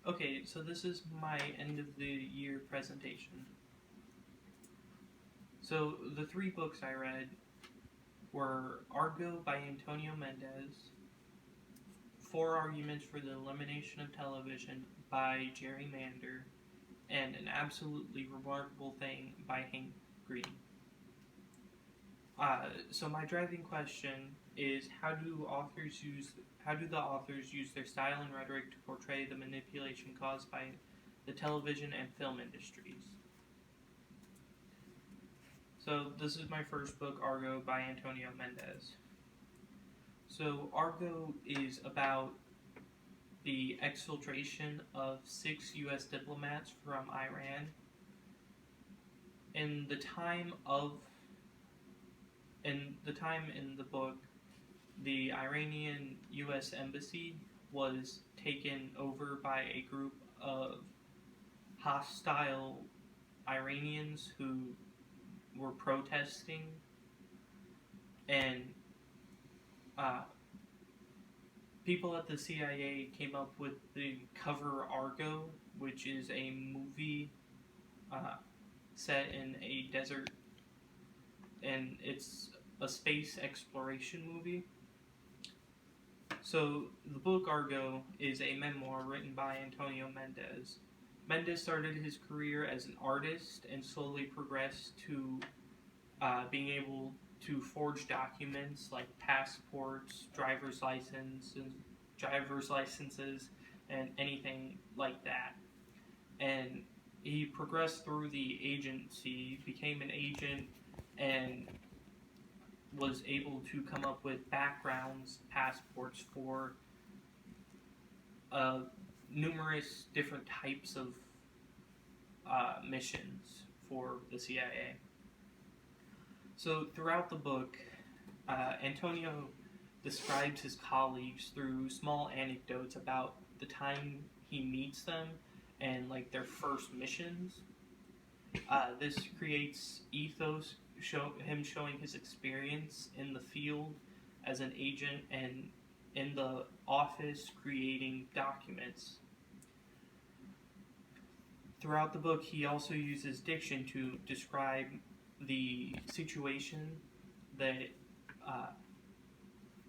Okay, so this is my end of the year presentation. So the three books I read were Argo by Antonio Mendez, Four Arguments for the Elimination of Television by Jerry Mander, and An Absolutely Remarkable Thing by Hank Green. So my driving question is how do the authors use their style and rhetoric to portray the manipulation caused by the television and film industries? So this is my first book, Argo by Antonio Mendez. So Argo is about the exfiltration of 6 U.S. diplomats from Iran. In the time in the book, the Iranian U.S. embassy was taken over by a group of hostile Iranians who were protesting, and people at the CIA came up with the cover Argo, which is a movie set in a desert, and it's a space exploration movie. So the book Argo is a memoir written by Antonio Mendez. Mendez started his career as an artist and slowly progressed to being able to forge documents like passports, driver's licenses, and anything like that. And he progressed through the agency, became an agent, and was able to come up with backgrounds, passports for numerous different types of missions for the CIA. So throughout the book, Antonio describes his colleagues through small anecdotes about the time he meets them and like their first missions. This creates ethos, him showing his experience in the field as an agent and in the office creating documents. Throughout the book, he also uses diction to describe the situation that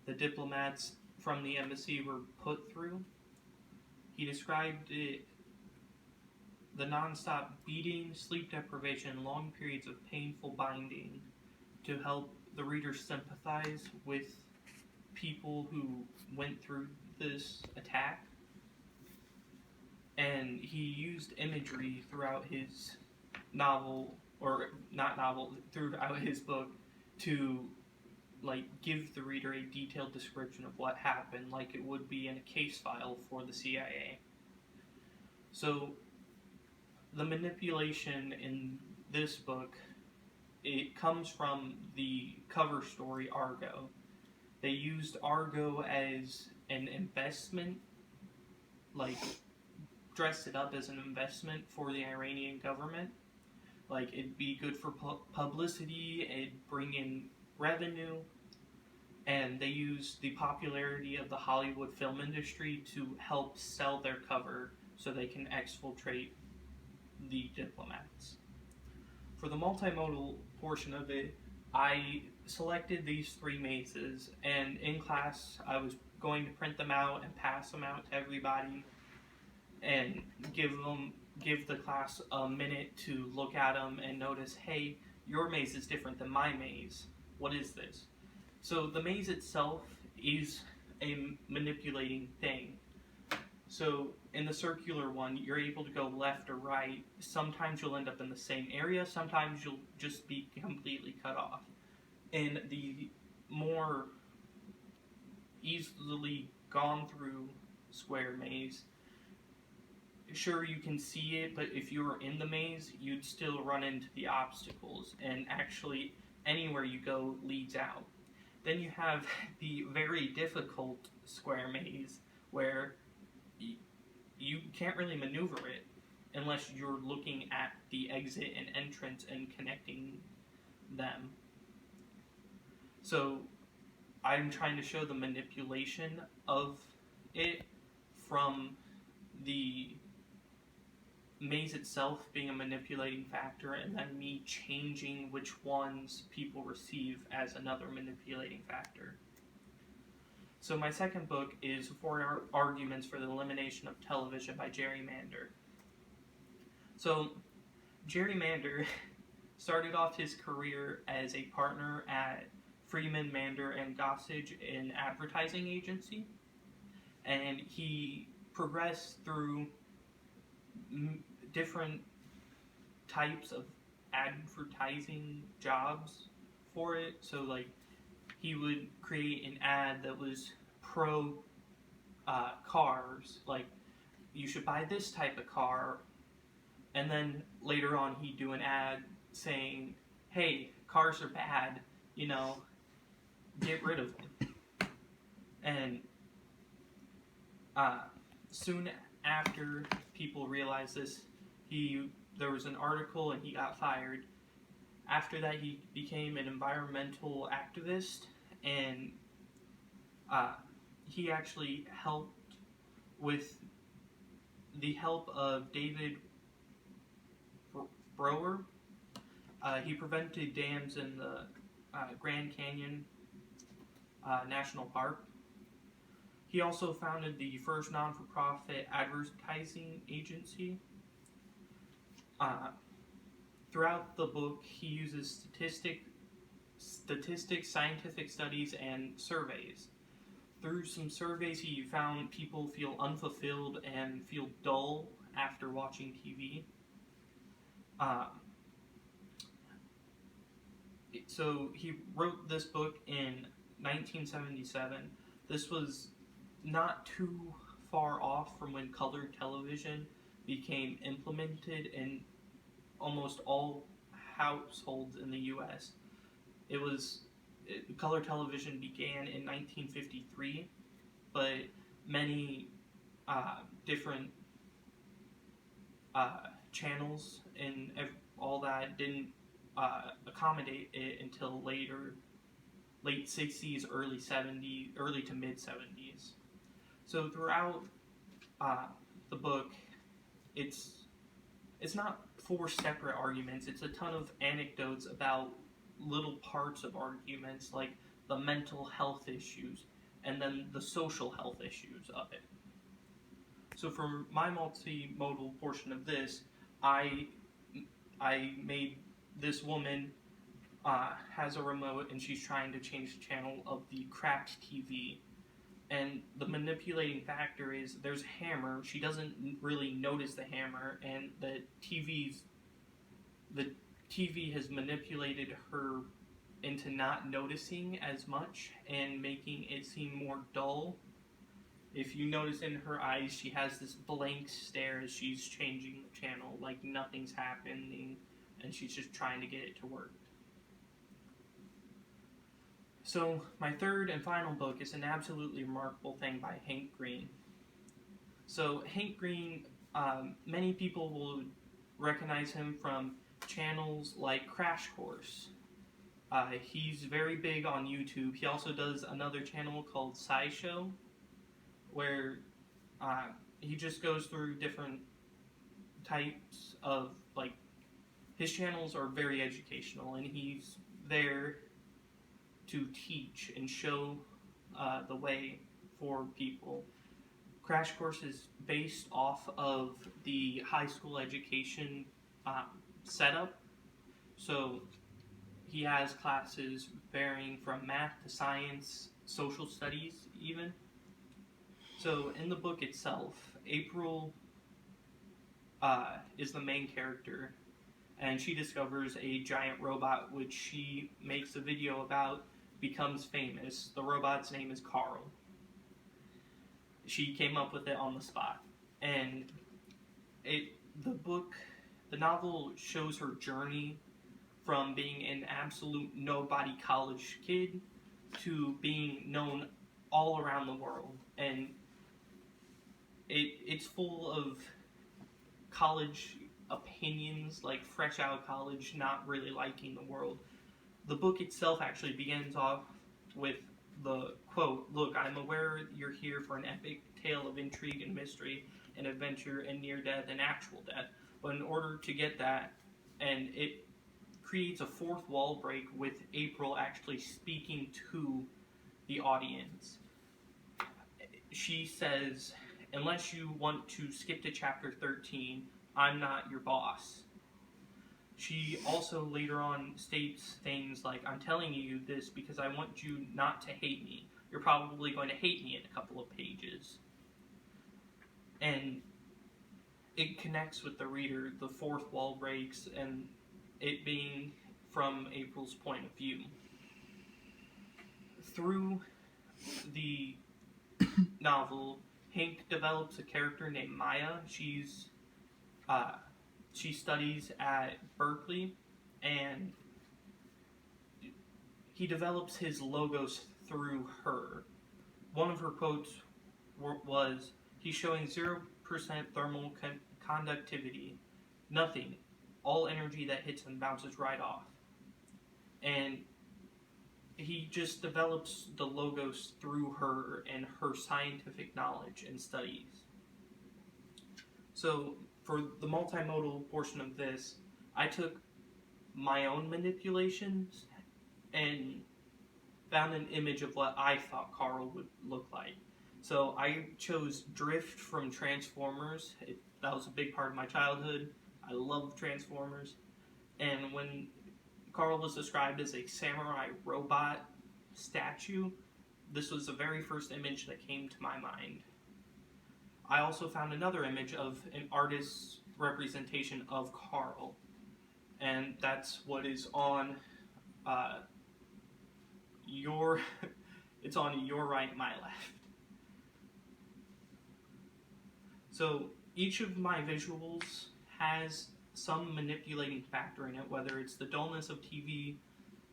the diplomats from the embassy were put through. He described it, the nonstop beating, sleep deprivation, and long periods of painful binding to help the reader sympathize with people who went through this attack. And he used imagery throughout his throughout his book to like give the reader a detailed description of what happened, like it would be in a case file for the CIA. So the manipulation in this book, it comes from the cover story Argo. They used Argo as an investment, like dressed it up as an investment for the Iranian government. Like it'd be good for publicity, it'd bring in revenue, and they used the popularity of the Hollywood film industry to help sell their cover so they can exfiltrate the diplomats. For the multimodal portion of it, I selected these three mazes, and in class I was going to print them out and pass them out to everybody and give the class a minute to look at them and notice, hey, your maze is different than my maze. What is this? So the maze itself is a manipulating thing. So in the circular one, you're able to go left or right. Sometimes you'll end up in the same area. Sometimes you'll just be completely cut off. In the more easily gone through square maze, sure, you can see it, but if you were in the maze, you'd still run into the obstacles, and actually anywhere you go leads out. Then you have the very difficult square maze, where you can't really maneuver it unless you're looking at the exit and entrance and connecting them. So I'm trying to show the manipulation of it from the Maze itself being a manipulating factor, and then me changing which ones people receive as another manipulating factor. So my second book is Four Arguments for the Elimination of Television by Jerry Mander. So Jerry Mander started off his career as a partner at Freeman, Mander, and Gossage, an advertising agency, and he progressed through different types of advertising jobs for it. So like he would create an ad that was pro cars, like you should buy this type of car, and then later on he'd do an ad saying, hey, cars are bad, get rid of them. And soon after people realized this, there was an article and he got fired. After that, he became an environmental activist, and he actually helped with the help of David Brower. He prevented dams in the Grand Canyon National Park. He also founded the first non-for-profit advertising agency. Throughout the book, he uses statistics, scientific studies, and surveys. Through some surveys, he found people feel unfulfilled and feel dull after watching TV. So he wrote this book in 1977. This was not too far off from when color television became implemented in almost all households in the U.S. Color television began in 1953, but many different channels and all that didn't accommodate it until late 60s, early 70s, early to mid 70s. So throughout the book, it's not 4 separate arguments. It's a ton of anecdotes about little parts of arguments, like the mental health issues and then the social health issues of it. So for my multimodal portion of this, I made this woman has a remote and she's trying to change the channel of the cracked TV. And the manipulating factor is there's a hammer. She doesn't really notice the hammer, and the TV has manipulated her into not noticing as much and making it seem more dull. If you notice in her eyes, she has this blank stare as she's changing the channel, like nothing's happening, and she's just trying to get it to work. So my third and final book is An Absolutely Remarkable Thing by Hank Green. So Hank Green, many people will recognize him from channels like Crash Course. He's very big on YouTube. He also does another channel called SciShow, where he just goes through different types of, like, his channels are very educational, and he's there to teach and show the way for people. Crash Course is based off of the high school education setup. So he has classes varying from math to science, social studies even. So in the book itself, April is the main character, and she discovers a giant robot which she makes a video about, becomes famous. The robot's name is Carl. She came up with it on the spot. And the novel shows her journey from being an absolute nobody college kid to being known all around the world. And it's full of college opinions, like fresh out of college, not really liking the world. The book itself actually begins off with the quote, "Look, I'm aware you're here for an epic tale of intrigue and mystery and adventure and near death and actual death, But in order to get that, and it creates a fourth wall break with April actually speaking to the audience. She says, unless you want to skip to chapter 13, I'm not your boss. She also later on states things like, I'm telling you this because I want you not to hate me. You're probably going to hate me in a couple of pages. And it connects with the reader, the fourth wall breaks, and it being from April's point of view. Through the novel, Hank develops a character named Maya. She studies at Berkeley, and he develops his logos through her. One of her quotes was, he's showing 0% thermal conductivity. Nothing. All energy that hits him bounces right off. And he just develops the logos through her and her scientific knowledge and studies. So, for the multimodal portion of this, I took my own manipulations and found an image of what I thought Carl would look like. So I chose Drift from Transformers. That was a big part of my childhood. I love Transformers. And when Carl was described as a samurai robot statue, this was the very first image that came to my mind. I also found another image of an artist's representation of Carl, and that's what is on it's on your right, my left. So each of my visuals has some manipulating factor in it, whether it's the dullness of TV,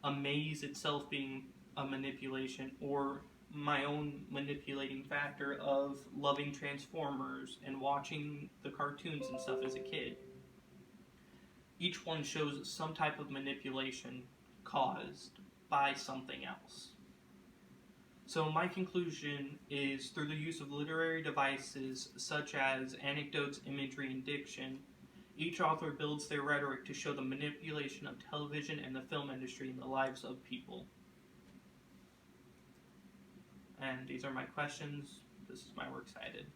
a maze itself being a manipulation, or my own manipulating factor of loving Transformers and watching the cartoons and stuff as a kid. Each one shows some type of manipulation caused by something else. So my conclusion is, through the use of literary devices such as anecdotes, imagery, and diction, each author builds their rhetoric to show the manipulation of television and the film industry in the lives of people. And these are my questions. This is my works cited.